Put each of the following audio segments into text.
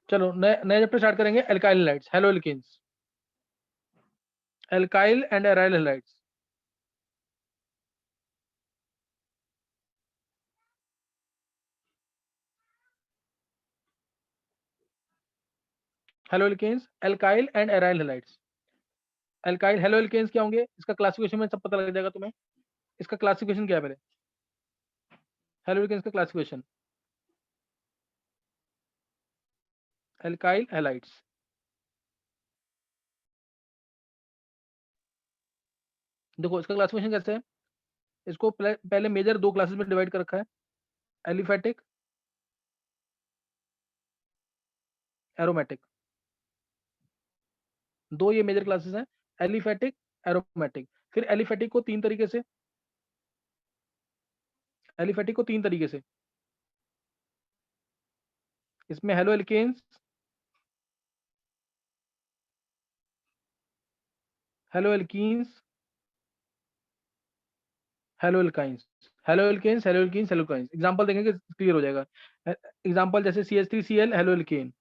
चलो नए नए चैप्टर स्टार्ट करेंगे। Alkyl halides, haloalkanes, alkyl and aryl halides. Haloalkanes, alkyl and aryl halides. Alkyl haloalkanes क्या होंगे, इसका क्लासिफिकेशन में सब पता लग जाएगा तुम्हें। इसका क्लासिफिकेशन क्या है पहले, हेलो एल्केन्स का क्लासिफिकेशन, एल्काइल हैलाइड्स। देखो इसका क्लासिफिकेशन कैसे है, इसको पहले मेजर दो क्लासेस में डिवाइड कर रखा है, एलिफेटिक, एरोमेटिक। दो ये मेजर क्लासेस हैं, एलिफेटिक, एरोमेटिक। फिर एलिफेटिक को तीन तरीके से, एलिफेटिक को तीन तरीके से, इसमें halo alkanes, hello alkenes, hello alkynes, halo alkanes, hello alkenes, hello alkynes. Example देंगे कि क्लियर हो जाएगा। एग्जांपल जैसे CH3Cl, haloalkane.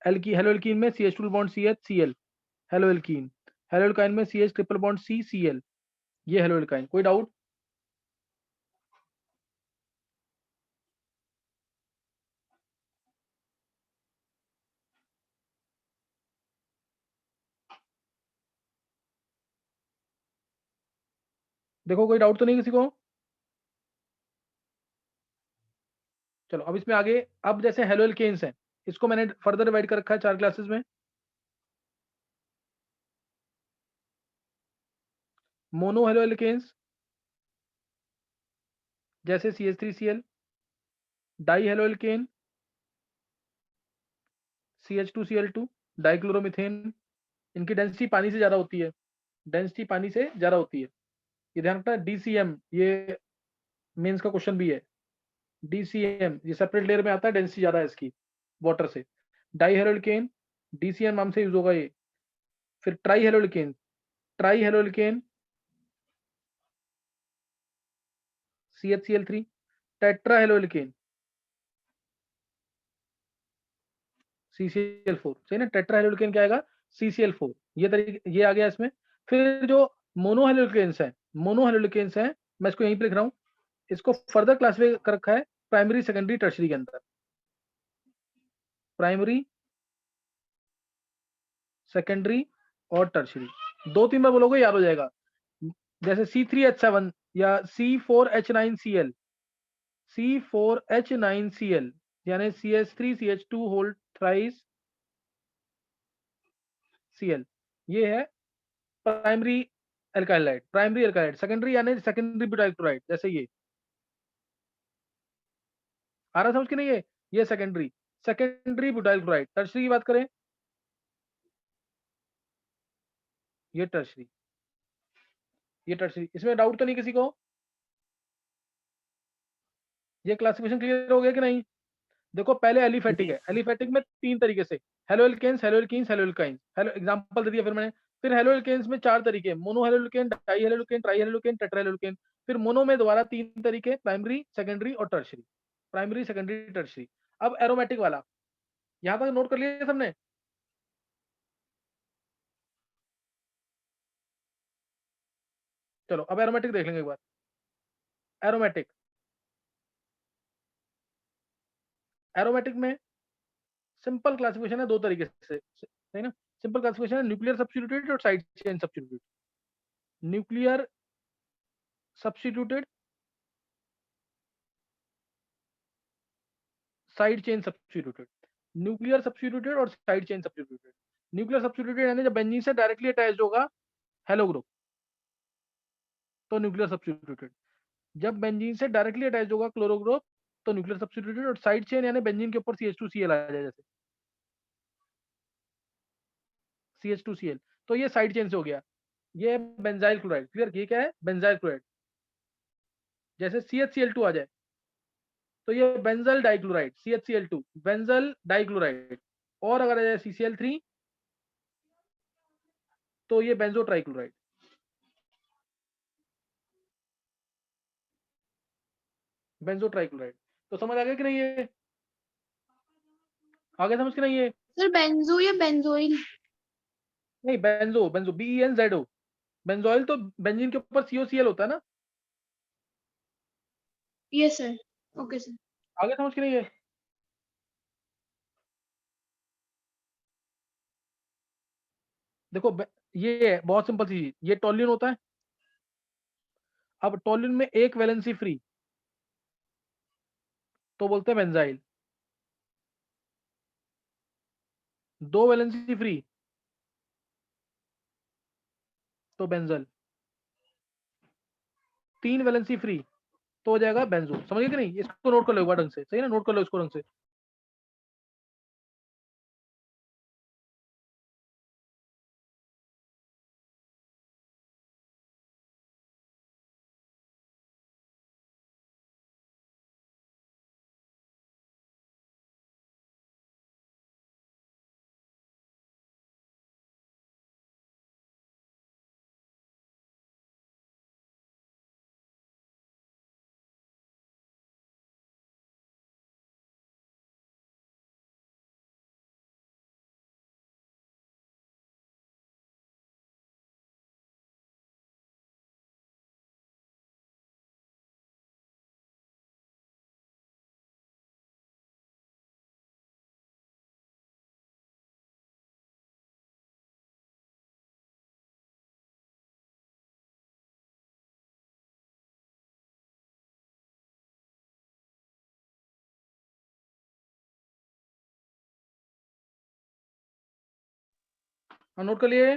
Haloalkene में CH triple bond CH Cl, haloalkene. Haloalkyne में CH triple bond C Cl, ये haloalkyne. कोई doubt? देखो कोई डाउट तो नहीं किसी को? चलो अब इसमें आगे, अब जैसे हेलो एल्केन्स हैं, इसको मैंने फर्दर डिवाइड कर रखा है चार क्लासेस में। मोनो हेलो एल्केन्स जैसे CH3Cl, die halo alkene CH2Cl2, dichloromethane. इनकी डेंसिटी पानी से ज्यादा होती है, डेंसिटी पानी से ज्यादा होती है। ये ध्यान रखना, DCM, ये मेंस का क्वेश्चन भी है। DCM ये सेपरेट लेयर में आता है, डेंसिटी ज्यादा है इसकी वाटर से। डाई हेलो एल्केन, DCM नाम से यूज होगा ये। फिर try halo alkane, tri halo alkene CHCl3, tetra halo alkene CCl4। सही ना, टेट्रा हेलो एल्केन क्या आएगा, CCl4। ये तरीके, ये आ गया इसमें। फिर जो मोनो हेलो एल्केन्स है, मोनो हेलो एल्केन्स है, मैं इसको यहीं पे लिख रहा हूँ। इसको फर्दर क्लासिफाई कर रखा है प्राइमरी, सेकेंडरी, टर्शरी के अंदर। प्राइमरी, सेकेंडरी और टर्शरी। दो तीन बार बोलोगे याद हो जाएगा। जैसे C3H7 या C4H9Cl, C4H9Cl यानी CH3CH2 होल थ्राइस Cl, ये है प्राइमरी एल्काइलाइड। प्राइमरी एल्काइलाइड, सेकेंडरी यानी सेकेंडरी ब्यूटाइल क्लोराइड, जैसे आ रहा समझ के नहीं है, ये secondary, secondary butyl chloride. Tertiary की बात करें, ये टर्शरी, ये टर्शरी। इसमें डाउट तो नहीं किसी को? ये क्लासिफिकेशन क्लियर हो गया कि नहीं? देखो पहले एलिफेटिक है, एलिफेटिक में तीन तरीके से, halo alkanes, hello alkenes, hello alkynes. Halo example दे दिया फिर मैंने। फिर हेलो एल्केन्स में चार तरीके, mono halo alkane, di halo alkane, tri halo alkane, tetra halo alkane. फिर मोनो में दोबारा तीन तरीके, प्राइमरी, सेकेंडरी और टर्शरी। Primary, secondary, tertiary. अब एरोमेटिक वाला, यहां तक नोट कर लिया सबने? चलो अब एरोमेटिक देख लेंगे एक बार। एरोमेटिक, एरोमेटिक में सिंपल क्लासिफिकेशन है दो तरीके से, सही ना? सिंपल क्लासिफिकेशन है, न्यूक्लियर सब्स्टिट्यूटेड और side chain substituted. Nuclear substituted, side chain substituted. Nuclear substituted और side chain substituted. Nuclear substituted यानी जब बेंजीन से डायरेक्टली अटैच होगा हेलो ग्रुप, तो न्यूक्लियर सब्स्टिट्यूटेड। जब बेंजीन से डायरेक्टली अटैच होगा क्लोरो ग्रुप, तो न्यूक्लियर सब्स्टिट्यूटेड। और साइड चेन यानी बेंजीन के ऊपर CH2Cl आ जाए, जैसे CH2Cl, तो ये साइड चेन से हो गया। ये बेंजाइल क्लोराइड, क्लियर? ये क्या है, बेंजाइल क्लोराइड। जैसे CHCl2 आ जाए, तो ये benzyl dichloride, CHCl2 benzyl dichloride. और अगर आ जाए CCl3, तो ये बेंजो ट्राइक्लोराइड। Banjo trichloride. तो समझ आ गया कि नहीं ये? आगे समझ के नहीं है? सर बेंजो या बेंजोइल? नहीं, बेंजो, बेंजो, BENZO। बेंजोइल तो बेंजीन के ऊपर COCl होता है ना। Yes sir. Okay sir. आगे समझ के नहीं है? देखो ये है बहुत सिंपल सी चीज, ये टोल्यून होता है। अब टोल्यून में एक वैलेंसी फ्री तो बोलते हैं बेंजाइल, दो वैलेंसी फ्री तो बेंजल, तीन वैलेंसी फ्री तो हो जाएगा बेंजो। समझ गए कि नहीं? इसको नोट कर लो एक बार ढंग से, सही ना? नोट कर लो इसको ढंग से। हाँ, नोट कर लिए?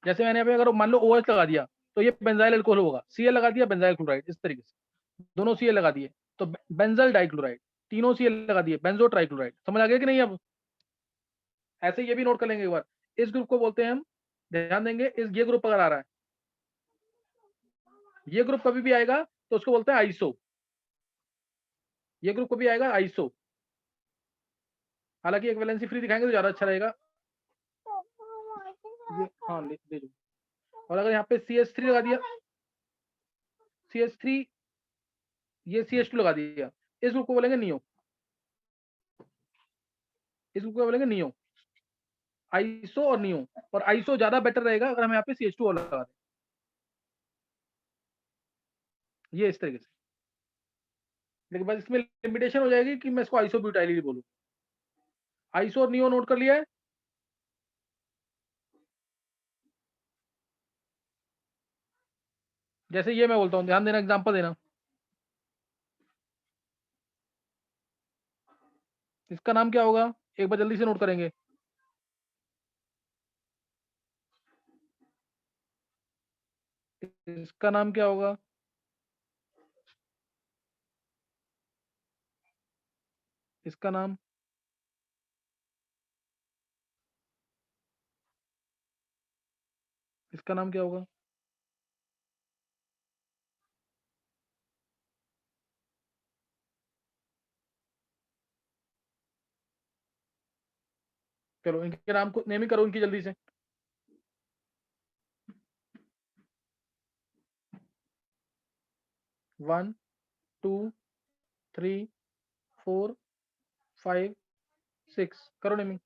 जैसे मैंने यहाँ पे अगर मान लो OH लगा दिया तो ये बेंजाइल अल्कोहल होगा, Cl लगा दिया बेंजाइल क्लोराइड, इस तरीके से दोनों Cl लगा दिए तो बेंजल डाइक्लोराइड, तीनों Cl लगा दिए बेंजो ट्राइक्लोराइड। समझ आ गया कि नहीं? अब ऐसे ये भी नोट कर लेंगे एक बार। इस ग्रुप को बोलते हैं हम, ध्यान देंगे, इस ये ग्रुप अगर आ रहा है, ये ग्रुप कभी भी आएगा तो उसको बोलते हैं आइसो। ये ग्रुप कभी आएगा आइसो, हालांकि एक वैलेंसी फ्री दिखाएंगे तो ज्यादा अच्छा रहेगा। ये हाँ ले लो। और अगर यहाँ पे CH3 लगा दिया, CH3, ये CH2 लगा दिया, इस ग्रुप को बोलेंगे नियो, इस ग्रुप को बोलेंगे नियो। आइसो और नियो, और आइसो ज्यादा बेटर रहेगा अगर हम यहाँ पे CH2 और लगा दें, ये इस तरीके से। लेकिन बस इसमें लिमिटेशन हो जाएगी कि मैं इसको आइसोब्यूटाइल ही बोलूँ। आइसो और नियो नोट कर लिया है? जैसे ये मैं बोलता हूँ, ध्यान देना, एग्जांपल देना। इसका नाम क्या होगा? एक बार जल्दी से नोट करेंगे। इसका नाम क्या होगा? इसका नाम, इसका नाम क्या होगा? चलो इनके नाम को नेमिंग करो इनकी जल्दी से। 1 2 3 4 5 6 करो नेमिंग।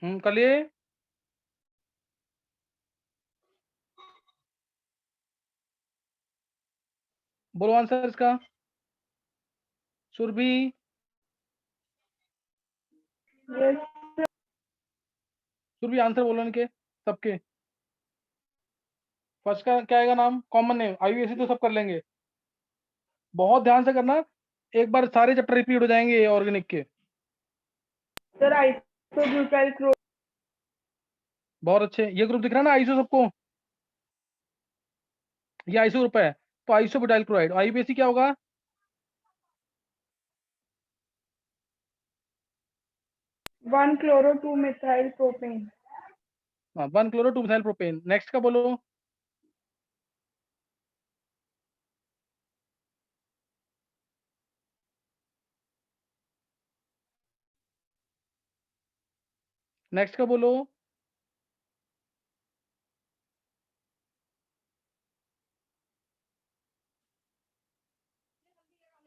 कर लिए? बोलो आंसर इसका। सुरभि, Yes. सुरभि आंसर बोलो इनके सबके। फर्स्ट का क्या आएगा नाम? Common name. आईयूएसी तो सब कर लेंगे, बहुत ध्यान से करना, एक बार सारे चैप्टर रिपीट हो जाएंगे ऑर्गेनिक के। Sir, isobutyl chloride. बहुत अच्छे, ये ग्रुप दिख रहा है ना आइसो सबको, ये आइसो ग्रुप है, तो आइसोब्यूटाइल क्लोराइड। आईयूपीएसी क्या होगा? 1-chloro-2-methyl propane. हाँ, 1-chloro-2-methyl प्रोपेन। नेक्स्ट का बोलो। नेक्स्ट का बोलो।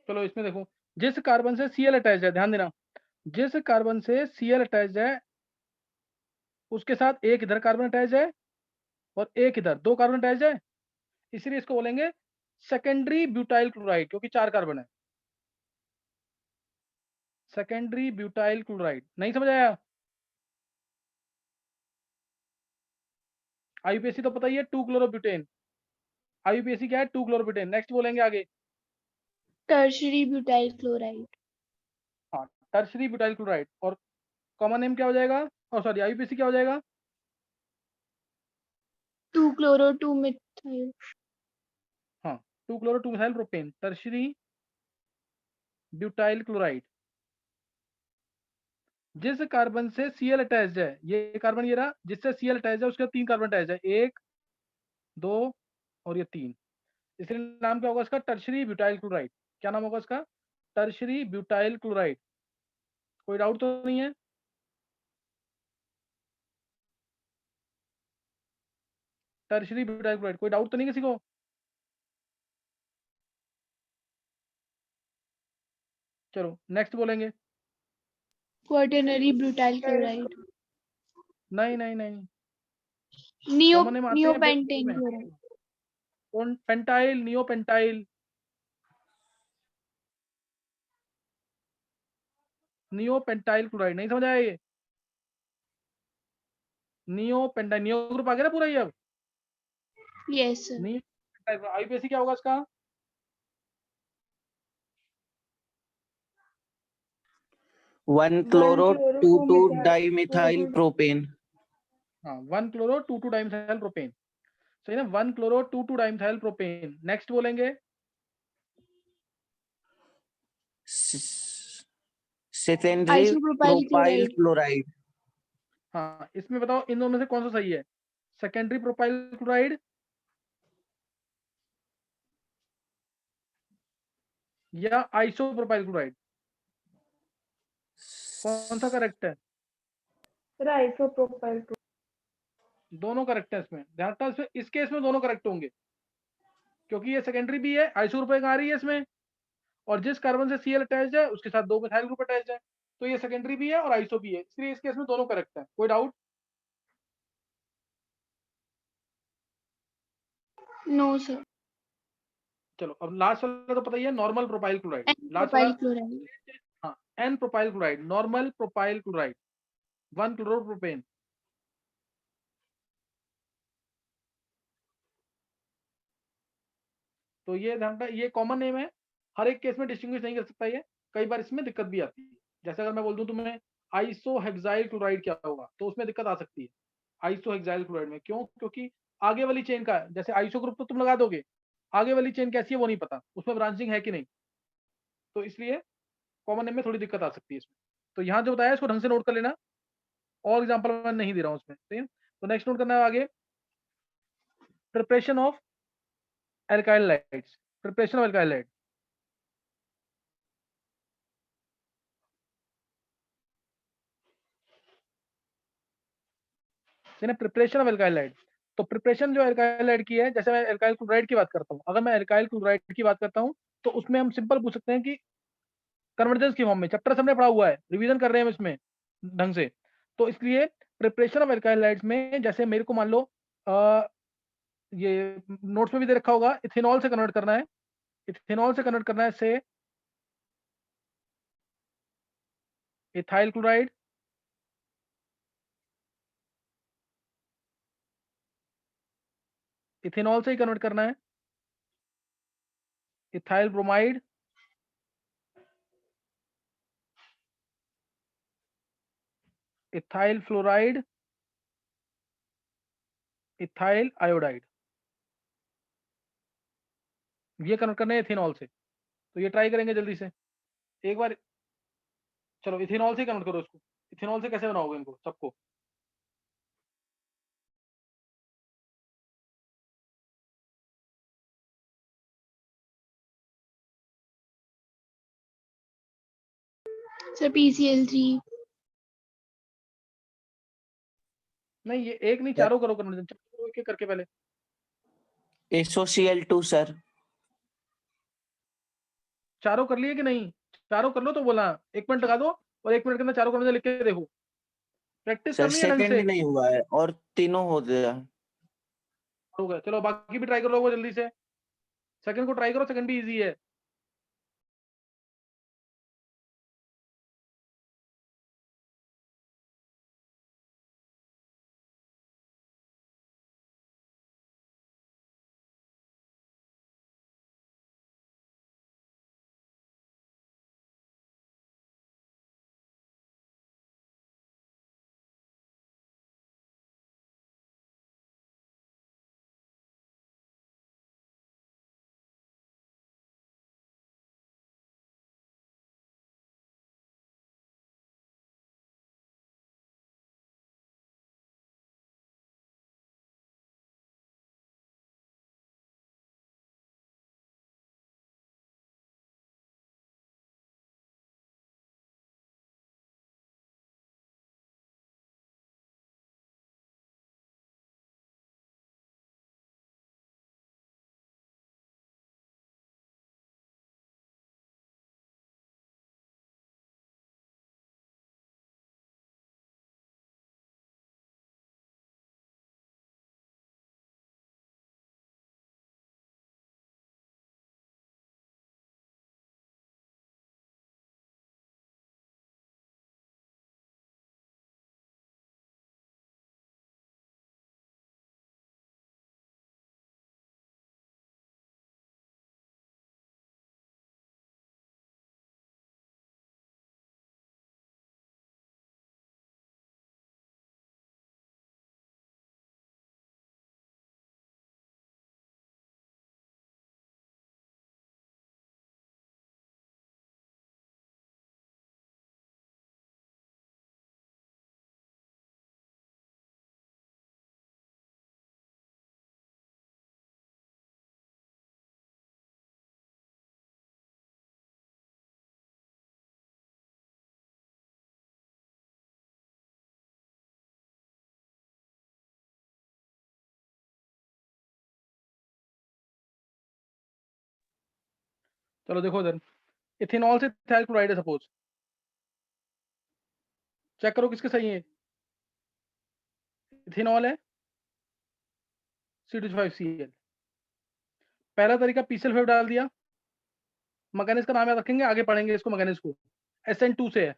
चलो इसमें देखो, जिस कार्बन से Cl अटैच है, ध्यान देना, जिस कार्बन से Cl अटैच है उसके साथ एक इधर कार्बन अटैच है और एक इधर, दो कार्बन अटैच है, इसलिए इसको बोलेंगे सेकेंडरी ब्यूटाइल क्लोराइड, क्योंकि 4 कार्बन है। Secondary butyl chloride. नहीं समझ आया? आईयूपीएसी तो पता ही है, 2-क्लोरोब्यूटेन। आईयूपीएसी क्या है? 2-क्लोरोब्यूटेन। नेक्स्ट बोलेंगे आगे। tertiary butyl chloride, हाँ, टर्शरी ब्यूटाइल क्लोराइड। और कॉमन नेम क्या हो जाएगा? और सॉरी, आईयूपीएसी क्या हो जाएगा? 2-chloro-2-methyl, हाँ, 2-क्लोरो-2-मिथाइल प्रोपेन, टर्शरी ब्यूटाइल क्लोराइड। जिस कार्बन से Cl अटैच है, ये कार्बन ये रहा, जिससे Cl अटैच है उसके 3 कार्बन अटैच है, 1 2 और ये 3, इसलिए नाम क्या होगा इसका? Tertiary butyl chloride. क्या नाम होगा इसका? Tertiary butyl chloride. कोई डाउट तो नहीं है? टर्शरी ब्यूटाइल क्लोराइड, कोई डाउट तो नहीं किसी को? चलो नेक्स्ट बोलेंगे। quaternary butyl chloride, नहीं नहीं नहीं, neo कॉमन नेम आते हैं neopentane में। chloride, pentyl, neopentyl, neopentyl chloride. नहीं समझ आया ये? नियोपेंटाइल, नियो ग्रुप आ गया ना पूरा ये अब। yes sir, नियोपेंटाइल आईयूपीएसी क्या होगा इसका? 1-chloro-2,2-dimethyl propane. हाँ, 1-chloro-2,2-dimethyl प्रोपेन। सही ना, 1-chloro-2,2-dimethyl प्रोपेन। नेक्स्ट बोलेंगे। Secondary isopropyl propyl chloride, chloride. हाँ, इसमें बताओ इन दोनों में से कौन सा सही है? सेकेंडरी प्रोपाइल क्लोराइड या आइसोप्रोपाइल क्लोराइड, कौन सा करेक्ट है? Sir, isopropyl chloride. दोनों करेक्ट है इसमें, ध्यान रखना, इसमें इस केस में दोनों करेक्ट होंगे, क्योंकि ये सेकेंडरी भी है, आइसोप्रोपाइल आ रही है इसमें, और जिस कार्बन से Cl अटैच है उसके साथ 2 मिथाइल ग्रुप अटैच है, तो ये सेकेंडरी भी है और आइसो भी है, इसलिए इस केस में दोनों करेक्ट है। कोई डाउट? no sir, चलो अब लास्ट वाला तो पता ही है, नॉर्मल प्रोपाइल क्लोराइड। लास्ट वाला, n-propyl chloride, हाँ, N propyl chloride, normal propyl chloride, one chloropropane. तो ये ध्यान रखना, ये कॉमन नेम है, हर एक केस में डिस्टिंग्विश नहीं कर सकता ये, कई बार इसमें दिक्कत भी आती है। जैसे अगर मैं बोल दूं तुम्हें आइसोहेक्साइल क्लोराइड क्या होगा, तो उसमें दिक्कत आ सकती है आइसोहेक्साइल क्लोराइड में। क्यों? क्योंकि आगे वाली चेन का, जैसे आइसो ग्रुप तो तुम लगा दोगे, आगे वाली चेन कैसी है वो नहीं पता, उसमें ब्रांचिंग है कि नहीं, तो इसलिए कॉमन नेम में थोड़ी दिक्कत आ सकती है इसमें। तो यहाँ जो बताया इसको ढंग से नोट कर लेना, और एग्जाम्पल मैं नहीं दे रहा हूँ उसमें, ठीक है? तो नेक्स्ट नोट करना है आगे, preparation of alkyl lights. Preparation of alkyl light, preparation of alkyl light. तो प्रिपरेशन जो एल्काइल लाइट की है, जैसे मैं एल्काइल क्लोराइड की बात करता हूँ, अगर मैं एल्काइल क्लोराइड की बात करता हूँ तो उसमें हम सिंपल पूछ सकते हैं कि कन्वर्जेंस की फॉर्म में, चैप्टर हमने पढ़ा हुआ है, रिवीजन कर रहे हैं हम इसमें ढंग से, तो इसलिए प्रिपरेशन ऑफ एल्काइल हाइड्राइड्स में जैसे मेरे को मान लो ये नोट्स में भी दे रखा होगा, इथेनॉल से कन्वर्ट करना है, इथेनॉल से कन्वर्ट करना है से इथाइल क्लोराइड, इथेनॉल से ही कन्वर्ट करना है ethyl bromide, ethyl fluoride, ethyl iodide, ये कन्वर्ट करना है इथेनॉल से। तो ये ट्राई करेंगे जल्दी से एक बार। चलो इथेनॉल से कन्वर्ट करो इसको। इथेनॉल से कैसे बनाओगे इनको सबको? Sir, PCl3. नहीं, ये एक नहीं, चारों करो कन्वर्जन, चारों एक एक करके पहले। SOCl2 sir. चारों कर लिए कि नहीं? चारों कर लो तो बोला। 1 मिनट लगा दो और 1 मिनट के अंदर चारों कन्वर्जन लिख के देखो। प्रैक्टिस सर करनी है ढंग सेकंड से। नहीं हुआ है और तीनों हो गया। हो गया, चलो बाकी भी ट्राई कर लो जल्दी से। सेकंड को ट्राई करो, सेकंड भी इजी है। चलो देखो इधर, इथेनॉल से इथाइल क्लोराइड है सपोज। चेक करो किसके सही है। इथेनॉल है C2H5Cl। पहला तरीका PCl5 डाल दिया, मैकेनिज्म का नाम याद रखेंगे, आगे पढ़ेंगे इसको मैकेनिज्म को। SN2 से है,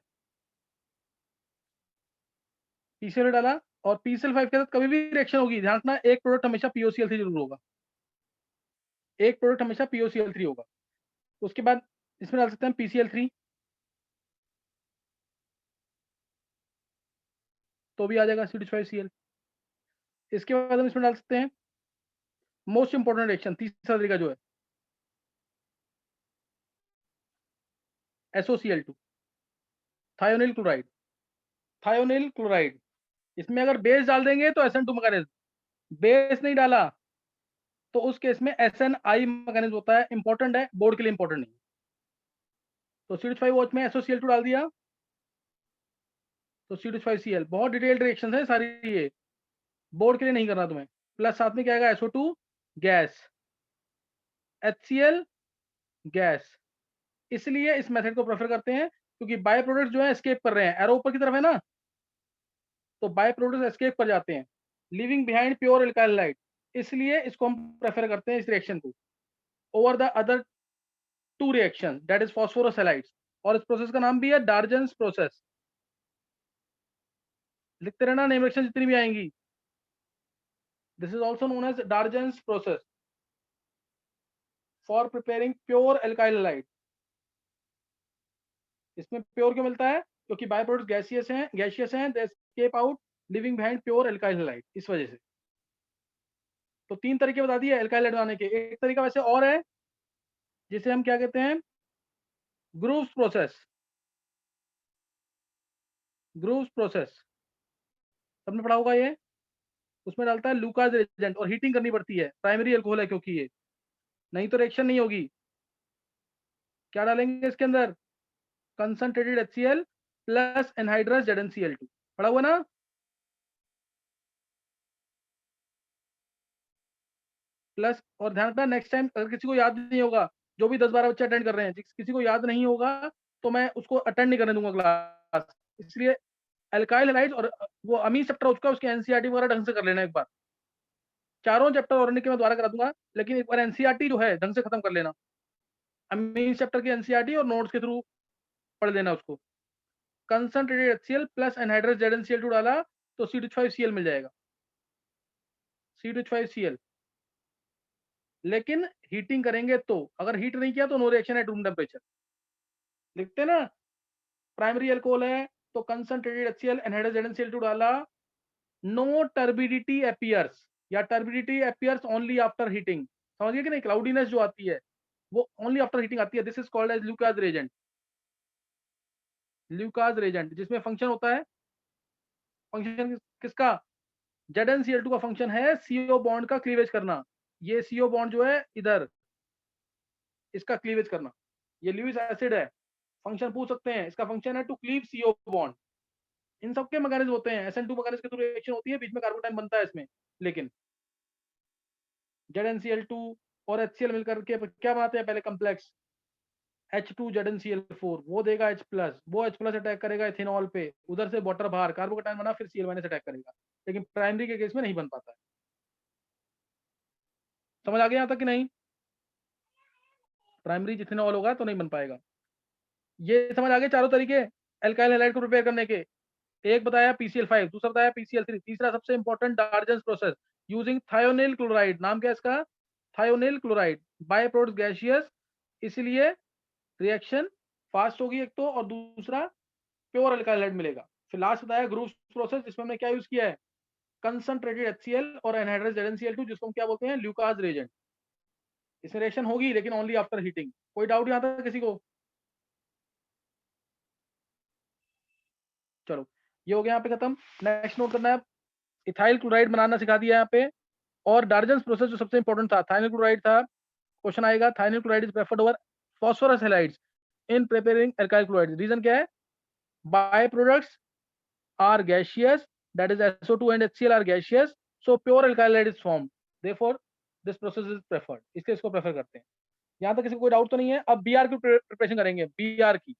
PCl डाला और PCl5 के साथ कभी भी रिएक्शन होगी, ध्यान रखना एक प्रोडक्ट हमेशा POCl3 जरूर होगा, एक प्रोडक्ट हमेशा POCl3 होगा। उसके बाद इसमें डाल सकते हैं PCl3, तो भी आ जाएगा C2H5Cl। इसके बाद हम इसमें डाल सकते हैं मोस्ट इंपोर्टेंट रिएक्शन, तीसरा तरीका जो है SOCl2, thionyl chloride. Thionyl chloride, इसमें अगर बेस डाल देंगे तो SN2 मैकेनिज्म, बेस नहीं डाला तो उस केस में SNI मैकेनिज्म होता है। इंपॉर्टेंट है, बोर्ड के लिए इंपॉर्टेंट नहीं। तो C2H5OH में SOCl2 डाल दिया तो C2H5Cl। बहुत डिटेल्ड रिएक्शन है सारी, ये बोर्ड के लिए नहीं करना तुम्हें। प्लस साथ में क्या आएगा, SO2 गैस, HCl गैस। इसलिए इस मेथड को प्रेफर करते हैं क्योंकि बाय प्रोडक्ट जो है एस्केप कर रहे हैं। एरो ऊपर की तरफ है ना, तो बाय प्रोडक्ट्स एस्केप कर जाते हैं, living behind pure alkyl halide. इसलिए इसको हम प्रेफर करते हैं इस रिएक्शन को over the other two reaction that is phosphorus halides. और इस प्रोसेस का नाम भी है डार्जन्स प्रोसेस। लिखते रहना नेम रिएक्शन जितनी भी आएंगी। This is also known as Darzens process for preparing pure alkyl halide. इसमें प्योर क्यों मिलता है? क्योंकि बाय प्रोडक्ट गैसियस हैं, they escape out leaving behind pure alkyl halide, इस वजह से। तो 3 तरीके बता दिए एल्काइल हैलाइड बनाने के। एक तरीका वैसे और है जिसे हम क्या कहते हैं, ग्रूव्स प्रोसेस। ग्रूव्स प्रोसेस सबने पढ़ा होगा ये। उसमें डालता है लूकास एजेंट और हीटिंग करनी पड़ती है, प्राइमरी अल्कोहल है क्योंकि ये, नहीं तो रिएक्शन नहीं होगी। क्या डालेंगे इसके अंदर? Concentrated HCl plus anhydrous ZnCl2। पढ़ा हुआ ना? प्लस, और ध्यान रखना नेक्स्ट टाइम अगर किसी को याद नहीं होगा, जो भी 10-12 बच्चे अटेंड कर रहे हैं, किसी को याद नहीं होगा तो मैं उसको अटेंड नहीं करने दूंगा क्लास। इसलिए एल्काइल हैलाइड्स और वो अमीन चैप्टर हो चुका है, उसके एनसीईआरटी वगैरह ढंग से कर लेना एक बार। चारों चैप्टर ऑर्गेनिक के मैं दोबारा करा दूंगा, लेकिन एक बार एनसीईआरटी जो है ढंग से खत्म कर लेना। अमीन चैप्टर की एनसीईआरटी और नोट्स के थ्रू पढ़ लेना उसको। Concentrated HCl plus anhydrous ZnCl2 डाला तो C2H5Cl मिल जाएगा, C2H5Cl। लेकिन हीटिंग करेंगे तो, अगर हीट नहीं किया तो no reaction at room temperature. लिखते ना, प्राइमरी अल्कोहल है तो कंसंट्रेटेड HCl एनहाइड्रस ZnCl2 डाला, नो टर्बिडिटी अपीयर्स, या turbidity appears only after heating. समझ गए कि नहीं? क्लाउडीनेस जो आती है वो ओनली आफ्टर हीटिंग आती है। This is called as Lucas reagent. Lucas reagent जिसमें फंक्शन होता है, फंक्शन किसका? ZnCl2 का फंक्शन है CO बॉन्ड का क्लीवेज करना। ये CO बॉन्ड जो है इधर, इसका क्लीवेज करना। ये ल्यूइस एसिड है, फंक्शन पूछ सकते हैं, इसका फंक्शन है टू क्लीव CO बॉन्ड। इन सब के मैकेनिज्म होते हैं, SN2 मैकेनिज्म के थ्रू रिएक्शन होती है, बीच में कार्बोटाइन बनता है इसमें। लेकिन ZnCl2 और HCl मिलकर के क्या बनाते हैं? पहले कॉम्प्लेक्स H2 ZnCl4, वो देगा H+, वो H+ अटैक करेगा इथेनॉल पे, उधर से वाटर बाहर, कार्बोकेटाइन बना, फिर Cl- अटैक करेगा। लेकिन प्राइमरी के केस में नहीं बन पाता है। समझ आ गया यहाँ तक कि नहीं? प्राइमरी इथेनॉल होगा तो नहीं बन पाएगा। ये समझ आ गए चारों तरीके एल्काइल हैलाइड को प्रिपेयर करने के। एक बताया PCl5, दूसरा बताया PCl3, तीसरा सबसे important Darzens process using thionyl chloride. नाम क्या है इसका? Thionyl chloride. By product gaseous, इसलिए रिएक्शन फास्ट होगी एक तो, और दूसरा प्योर एल्काइल हैलाइड मिलेगा। फिर लास्ट बताया ग्रूव्स प्रोसेस, जिसमें हमने क्या यूज किया है? कंसंट्रेटेड HCl और एनहाइड्रस ZnCl2, जिसको हम क्या बोलते हैं? Lucas Regent. इसमें रिएक्शन होगी लेकिन ओनली आफ्टर हीटिंग। कोई डाउट यहाँ तक किसी को? चलो ये हो गया यहाँ पे खत्म। नेक्स्ट नोट करना है, इथाइल क्लोराइड बनाना सिखा दिया यहाँ पे। और डार्जन्स प्रोसेस जो सबसे इंपॉर्टेंट था, थाइनिल क्लोराइड था। क्वेश्चन आएगा, thionyl chloride is preferred over phosphorus halides in preparing alkyl chloride. Reason क्या है? By products are gaseous, that is SO2 and HCl are gaseous, so pure alkyl halide is formed, therefore this process is preferred. इसलिए इसको prefer करते हैं। यहाँ तक किसी को कोई डाउट तो नहीं है? अब BR की प्रिपरेशन करेंगे। BR की,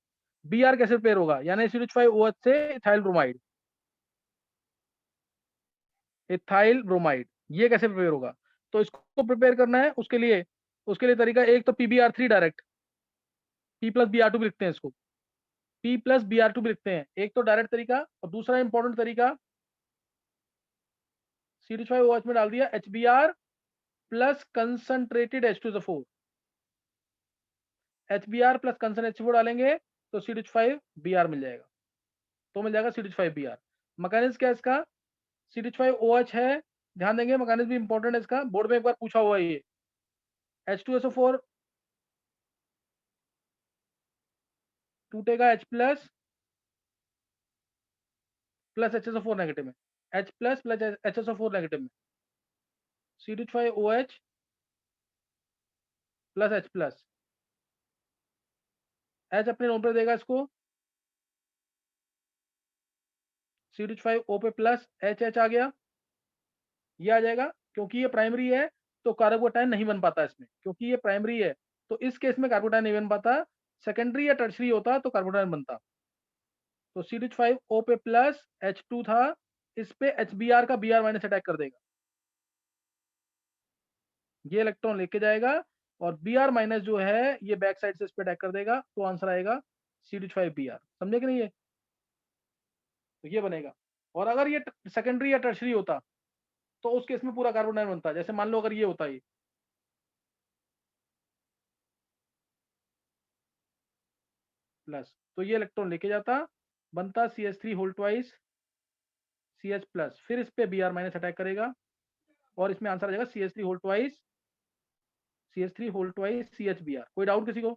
BR कैसे प्रिपेयर होगा? यानी CH5OH से इथाइल ब्रोमाइड, इथाइल ब्रोमाइड, ये कैसे प्रिपेयर होगा? तो इसको प्रिपेयर करना है, उसके लिए तरीका, एक तो PBr3 डायरेक्ट, P+Br2 भी लिखते हैं इसको, P+Br2 भी लिखते हैं। एक तो डायरेक्ट तरीका, और दूसरा इंपॉर्टेंट तरीका, CH5OH में डाल दिया HBr plus concentrated H2SO4, HBr plus concentrated H4 डालेंगे तो CH5Br मिल जाएगा, तो मिल जाएगा CH5Br। मैकेनिज्म क्या है इसका? CH5OH है, ध्यान देंगे, मैकेनिज्म भी इंपॉर्टेंट है इसका, बोर्ड में एक बार पूछा हुआ है ये। H2SO4 टूटेगा H प्लस HSO4 नेगेटिव में, H प्लस HSO4 नेगेटिव में, CH5OH plus H plus, H अपने नोट पे देगा इसको, CH5O पे प्लस HH आ गया, ये आ जाएगा। क्योंकि ये प्राइमरी है तो कार्बोटाइन नहीं बन पाता इसमें, क्योंकि ये प्राइमरी है तो इस केस में कार्बोटाइन नहीं बन पाता। सेकेंडरी या टर्शरी होता तो कार्बोटाइन बनता। तो CH5O पे प्लस H2 था, इस पे HBr का Br माइनस अटैक कर देगा, ये इलेक्ट्रॉन लेके जाएगा और Br माइनस जो है ये बैक साइड से इस पे अटैक कर देगा, तो आंसर आएगा C2H5Br। समझे कि नहीं ये? तो ये बनेगा। और अगर ये सेकेंडरी या टर्शरी होता तो उस केस में पूरा कार्बन आयन बनता। जैसे मान लो अगर ये होता ये प्लस, तो ये इलेक्ट्रॉन लेके जाता, बनता CH3 whole twice CH plus, फिर इस पे Br माइनस अटैक करेगा और इसमें आंसर आ जाएगा CH3 होल ट्वाइस CHBr। कोई डाउट किसी को?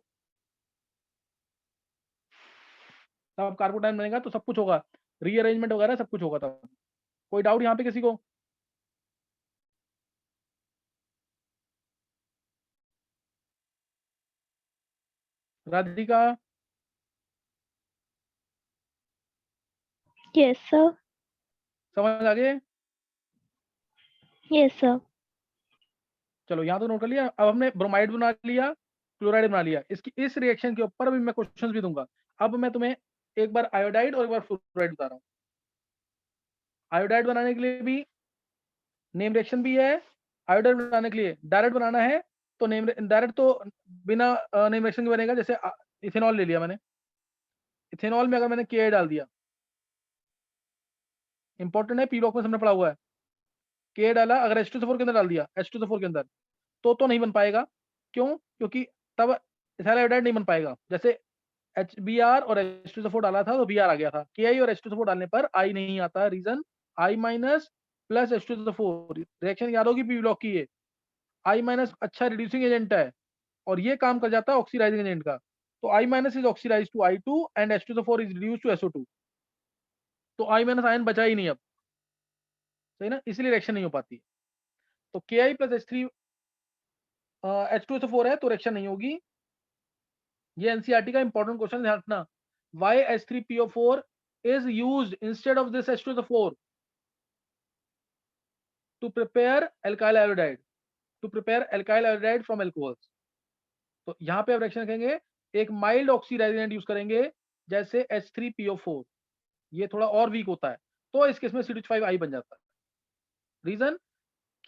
तब कार्बन आयन बनेगा तो सब कुछ होगा, रीअरेंजमेंट वगैरह सब कुछ होगा तब। कोई डाउट यहाँ पे किसी को? राधिका? Yes, sir. समझ आ गए? Yes, sir. चलो यहाँ तो नोट कर लिया। अब हमने ब्रोमाइड बना लिया, क्लोराइड बना लिया, इसकी इस रिएक्शन के ऊपर भी मैं क्वेश्चंस भी दूंगा। अब मैं तुम्हें एक बार आयोडाइड और एक बार फ्लोराइड बता रहा हूँ। आयोडाइड बनाने के लिए भी नेम रिएक्शन भी है, आयोडाइड बनाने के लिए डायरेक्ट बनाना है तो नेम डायरेक्ट तो बिना नेम रिएक्शन के बनेगा। जैसे इथेनॉल ले लिया मैंने, इथेनॉल में अगर मैंने के डाल दिया, इंपॉर्टेंट है, पी ब्लॉक में हमने पढ़ा हुआ है, के डाला, अगर H2SO4 के अंदर डाल दिया, H2SO4 के अंदर, तो नहीं बन पाएगा। क्यों? क्योंकि तब इथाइल आयोडाइड नहीं बन पाएगा। जैसे HBr और H2SO4 डाला था तो Br आ गया था, Ki और H2SO4 डालने पर I नहीं आता। Reason I minus plus H2SO4, reaction याद होगी पी ब्लॉक की, ये I माइनस अच्छा रिड्यूसिंग एजेंट है और ये काम कर जाता है ऑक्सीडाइजिंग एजेंट का। तो I minus is oxidise to I2 and H2SO4 is reduce to SO2, तो I माइनस आयन बचा ही नहीं अब, सही ना, इसलिए रिएक्शन नहीं हो पाती। तो Ki प्लस H2SO4 है तो रिएक्शन नहीं होगी। ये एनसीईआरटी का इंपॉर्टेंट क्वेश्चन ध्यान रखना। Why H3PO4 is used instead of this H2SO4 to prepare alkyl iodide, to prepare alkyl iodide from alcohols। तो यहाँ पे आप रिएक्शन करेंगे, एक माइल्ड ऑक्सीडाइजेंट यूज करेंगे जैसे H3PO4, ये थोड़ा और वीक होता है, तो इस केस में C2H5I बन जाता है। रीजन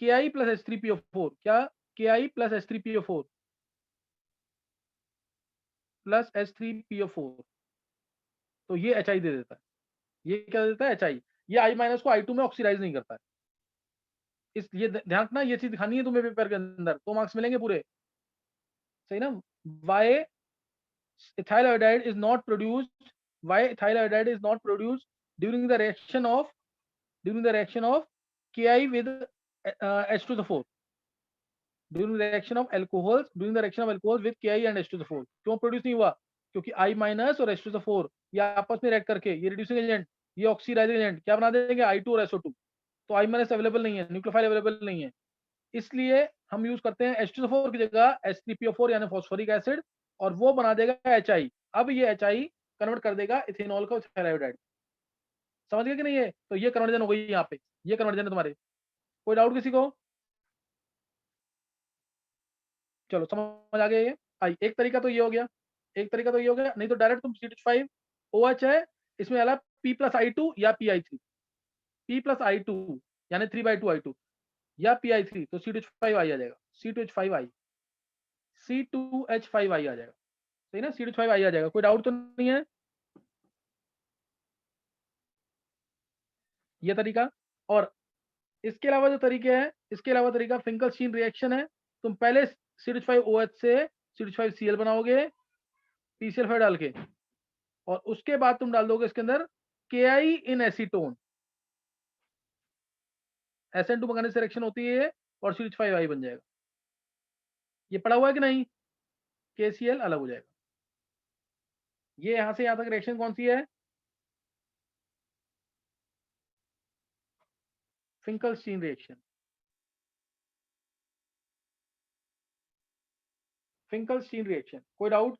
Ki प्लस H3PO4, क्या Ki plus H3PO4 plus H3PO4, तो ये HI दे देता है। ये क्या देता है? HI। ये I माइनस को I2 में ऑक्सीडाइज नहीं करता है। इस ये ध्यान रखना, ये चीज दिखानी है तुम्हें पेपर के अंदर, तो मार्क्स मिलेंगे पूरे, सही ना। Why ethyl iodide is not produced, why ethyl iodide is not produced during the reaction of Ki with H2SO4, during the reaction of alcohols with Ki and H2SO4 क्यों प्रोड्यूस नहीं हुआ? क्योंकि I माइनस और H2SO4 ये आपस में react करके, ये रिड्यूसिंग एजेंट, ये ऑक्सीडाइजिंग एजेंट क्या बना देंगे? I2 और SO2, तो I माइनस अवेलेबल नहीं है, न्यूक्लियोफाइल अवेलेबल नहीं है, इसलिए हम यूज करते हैं H2SO4 की जगह H3PO4 यानी फॉस्फोरिक एसिड, और वो बना देगा HI। अब ये HI कन्वर्ट कर देगा इथेनॉल का इथाइल आयोडाइड। समझ गए कि नहीं? है तो ये कन्वर्जन हो गई यहाँ पे, ये कन्वर्जन है तुम्हारे। कोई डाउट किसी को? चलो समझ आ गया। ये आई एक तरीका तो ये हो गया, एक तरीका तो ये हो गया, नहीं तो डायरेक्ट तुम C2H5OH है, इसमें अला P प्लस I2 या PI3, P प्लस I2 यानी 3/2 I2 या PI3, तो C2H5I आ जाएगा, C2H5I आ जाएगा, सही ना, C2H5I आ जाएगा। कोई डाउट तो नहीं है? ये तरीका। और इसके अलावा जो तरीके हैं, इसके अलावा तरीका फिंकलस्टीन रिएक्शन है। तुम पहले C2H5OH से C2H5Cl बनाओगे PCl5 डाल के, और उसके बाद तुम डाल दोगे इसके अंदर Ki इन एसीटोन, SN2 मंगाने से रिएक्शन होती है और C2H5I बन जाएगा। ये पढ़ा हुआ है कि नहीं? KCl अलग हो जाएगा। ये यहां से यहां तक रिएक्शन कौन सी है? Finkelstein reaction, Finkelstein reaction. कोई डाउट?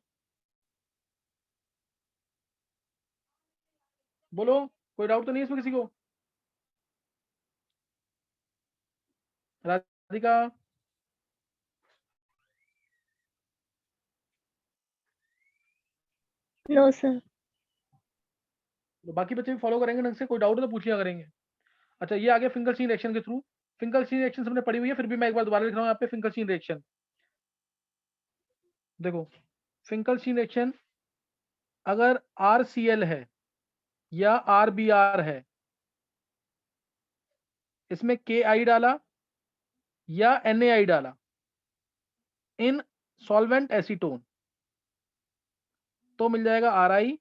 बोलो, कोई डाउट तो नहीं है इसमें किसी को? राधिका? No, sir. तो बाकी बच्चे भी फॉलो करेंगे ढंग से, कोई डाउट है तो पूछ लिया करेंगे। अच्छा, ये आ गया फिंकलस्टीन रिएक्शन के थ्रू। फिंकलस्टीन रिएक्शन हमने पढ़ी हुई है, फिर भी मैं एक बार दोबारा लिख रहा हूँ यहाँ पे फिंकलस्टीन रिएक्शन। देखो, फिंकलस्टीन रिएक्शन अगर RCl है या RBr है, इसमें KI डाला या NaI डाला इन सॉल्वेंट एसीटोन, तो मिल जाएगा RI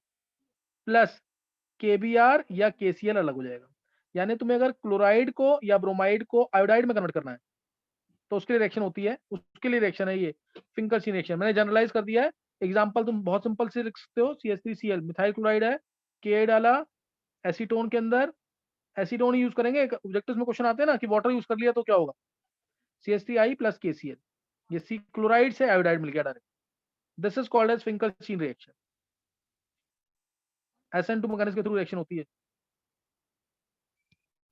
प्लस KBr या KCl अलग हो जाएगा। यानी तुम्हें अगर क्लोराइड को या ब्रोमाइड को आयोडाइड में कन्वर्ट करना है तो उसके लिए रिएक्शन होती है, उसके लिए रिएक्शन है ये फिंकलस्टीन रिएक्शन। मैंने जनरलाइज कर दिया है। एग्जांपल तुम बहुत सिंपल से लिख सकते हो, CH3Cl मिथाइल क्लोराइड है, Ka डाला एसीटोन के अंदर, एसीटोन यूज करेंगे। ऑब्जेक्टिव्स में क्वेश्चन आते हैं ना कि वाटर यूज कर लिया तो क्या होगा, CH3I प्लस KCl, ये सी क्लोराइड से आयोडाइड मिल गया direct. This is called as Finkelstein reaction. SN2 mechanism के थ्रू रिएक्शन होती है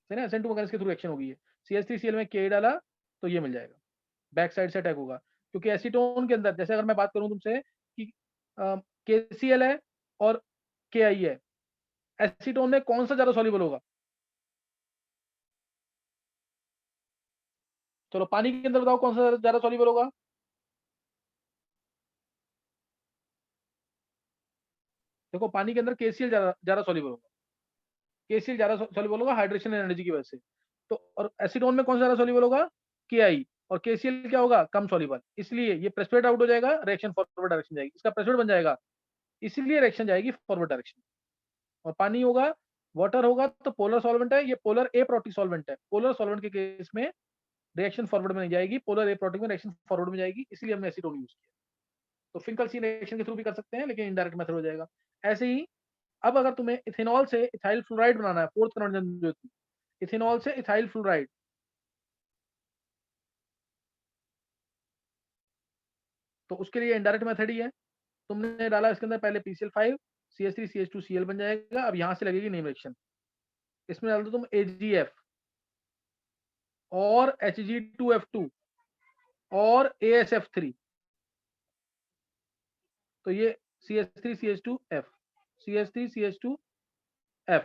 ना, SN2 मैकेनिज्म के थ्रू रिएक्शन होगी। CH3Cl में Ka डाला तो ये मिल जाएगा, बैक साइड से अटैक होगा। क्योंकि एसीटोन के अंदर, जैसे अगर मैं बात करूं तुमसे कि KCl है और KI है, एसीटोन में कौन सा ज्यादा सॉल्युबल होगा? चलो पानी के अंदर बताओ कौन सा ज्यादा सॉल्युबल होगा? देखो, पानी के अंदर KCl ज्यादा सॉल्युबल होगा, KCl ज्यादा सॉल्युबल होगा हाइड्रेशन एनर्जी की वजह से। तो और एसीटोन में कौन सा ज्यादा सॉल्युबल होगा? KI। और KCl क्या होगा? कम सॉल्युबल, इसलिए ये प्रेसिपिटेट आउट हो जाएगा, रिएक्शन फॉरवर्ड डायरेक्शन जाएगी, इसका प्रेसिपिटेट बन जाएगा, इसीलिए रिएक्शन जाएगी फॉरवर्ड डायरेक्शन। और पानी होगा, वाटर होगा तो पोलर सॉल्वेंट है, ये पोलर एप्रोटिक सॉल्वेंट है। पोलर सॉल्वेंट के केस में रिएक्शन फॉरवर्ड में नहीं जाएगी, पोलर एप्रोटिक में रिएक्शन फॉरवर्ड में जाएगी, इसलिए हमने एसीटोन यूज किया। तो फिंकलस्टीन रिएक्शन के थ्रू भी कर सकते हैं, लेकिन इनडायरेक्ट मेथड हो जाएगा। ऐसे ही अब अगर तुम्हें इथेनॉल से इथाइल फ्लोराइड बनाना है, फोर्थ कन्वर्जन जो थी, इथेनॉल से इथाइल फ्लोराइड, तो उसके लिए इनडायरेक्ट मेथड ही है। तुमने डाला इसके अंदर पहले PCl5, CH3CH2Cl बन जाएगा। अब यहां से लगेगी नेम रिएक्शन, इसमें डाल दो तुम AgF और Hg2F2 और ASF3, तो ये CH3CH2F, CH3CH2F,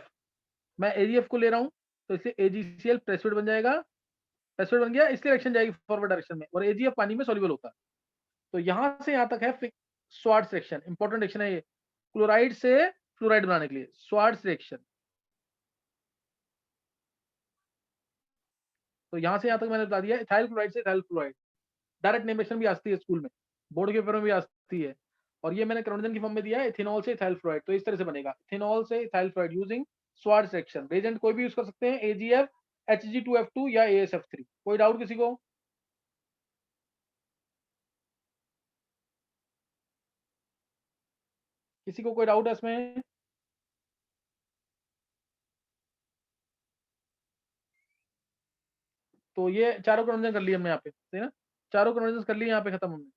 मैं AgF को ले रहा हूं तो इसलिए AgCl प्रेसिपिटेट बन जाएगा, प्रेसिपिटेट बन गया, इसलिए रिएक्शन जाएगी फॉरवर्ड डायरेक्शन में, और AgF पानी में सॉल्युबल होता है। तो यहां से यहां तक है स्वार्ट्स रिएक्शन, इंपॉर्टेंट रिएक्शन है ये, क्लोराइड से फ्लोराइड बनाने के लिए स्वार्ट्स रिएक्शन। तो यहां से यहां तक मैंने बता दिया, इथाइल क्लोराइड से ethyl fluoride. Direct name reaction भी आती है स्कूल में, बोर्ड के पेपर में भी आती है। और ये मैंने कन्वर्जन की फॉर्म में दिया है, इथेनॉल से इथाइल फ्लोराइड, तो इस तरह से बनेगा, इथेनॉल से ethyl fluoride using Swarts reaction. Reagent कोई भी यूज कर सकते हैं, AgF, Hg2F2 या ASF3। कोई डाउट किसी को? किसी को कोई डाउट है इसमें? तो ये चारों कन्वर्जन कर लिए हमने यहाँ पे, सही ना? चारों कन्वर्जन कर लिए, यहाँ पे खत्म हमने।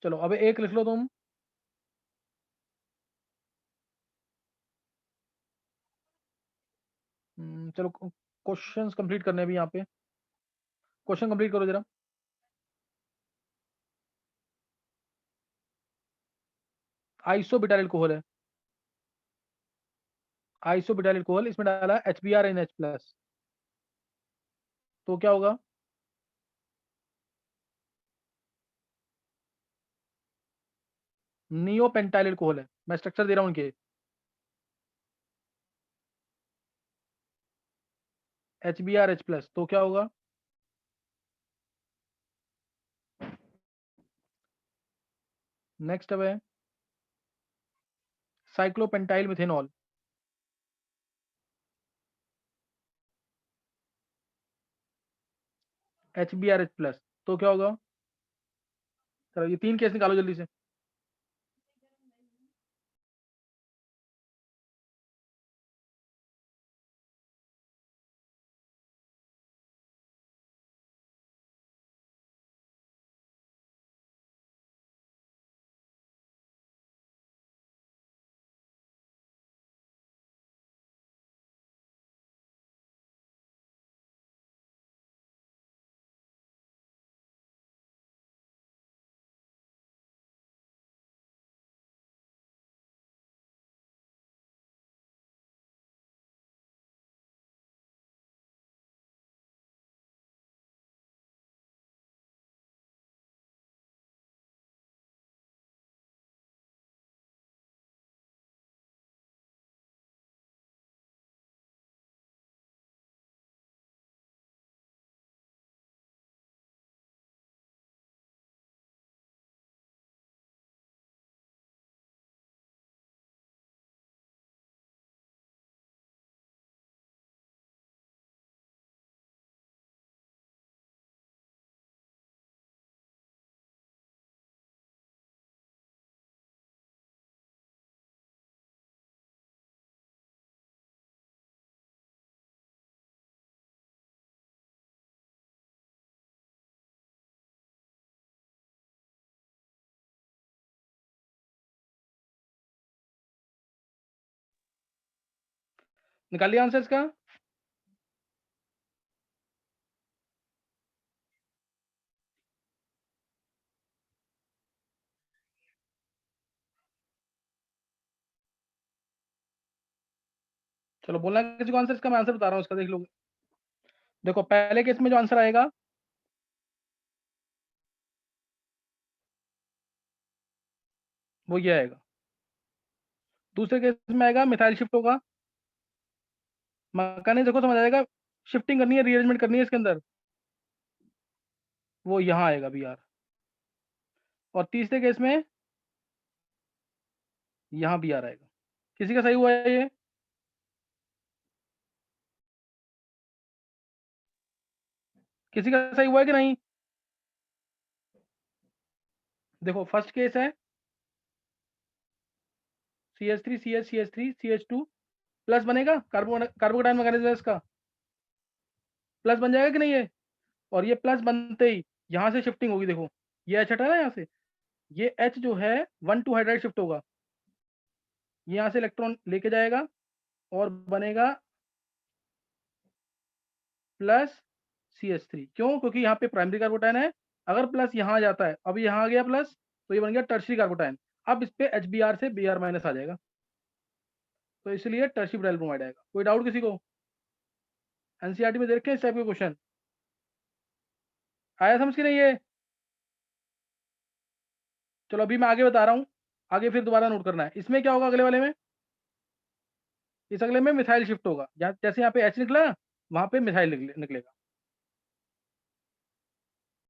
चलो अब एक लिख लो तुम। चलो क्वेश्चंस कंप्लीट करने भी यहाँ पे, क्वेश्चन कंप्लीट करो जरा। आइसोब्यूटाइल अल्कोहल है, आइसोब्यूटाइल अल्कोहल, इसमें डाला HBrNH+, तो क्या होगा? नियोपेंटाइल अल्कोहल है, मैं स्ट्रक्चर दे रहा हूँ इनके, HBrH+, तो क्या होगा? नेक्स्ट अब है साइक्लोपेंटाइल मिथेनॉल, HBrH+, तो क्या होगा? चलो ये 3 केस निकालो जल्दी से। निकालिए आंसर इसका। चलो बोलना किसी को आंसर इसका, मैं आंसर बता रहा हूँ इसका, देख लो। देखो पहले केस में जो आंसर आएगा वो ये आएगा। दूसरे केस में आएगा मिथाइल शिफ्ट होगा। मकानी देखो समझ आएगा, शिफ्टिंग करनी है, रीअरेंजमेंट करनी है इसके अंदर, वो यहाँ आएगा बी आर। और तीसरे केस में यहाँ बी आर आएगा। किसी का सही हुआ है ये? किसी का सही हुआ है कि नहीं? देखो फर्स्ट केस है CH3 CH CH3 CH2 plus बनेगा, कार्बोकेटाइन मैकेनिज्म है इसका, प्लस बन जाएगा कि नहीं ये? और ये प्लस बनते ही यहाँ से शिफ्टिंग होगी। देखो ये H हटा ना, यहाँ से ये H जो है 1,2 हाइड्राइड शिफ्ट होगा, ये यहाँ से इलेक्ट्रॉन लेके जाएगा और बनेगा प्लस CH3। क्यों? क्योंकि यहाँ पे प्राइमरी कार्बोटाइन है। अगर प्लस यहाँ आ जाता है, अब यहाँ आ गया प्लस, तो ये बन गया टर्शरी कार्बोटाइन। अब इस पे HBr से Br माइनस आ जाएगा, तो इसलिए टर्शरी ब्राइल ब्रोमाइड आएगा। कोई डाउट किसी को? एनसीईआरटी में देखें इस टाइप के क्वेश्चन आया समझ के नहीं ये? चलो अभी मैं आगे बता रहा हूँ, आगे फिर दोबारा नोट करना है। इसमें क्या होगा अगले वाले में? इस अगले में मिथाइल शिफ्ट होगा, जैसे यहाँ पे H निकला वहां पे मिथाइल निकलेगा।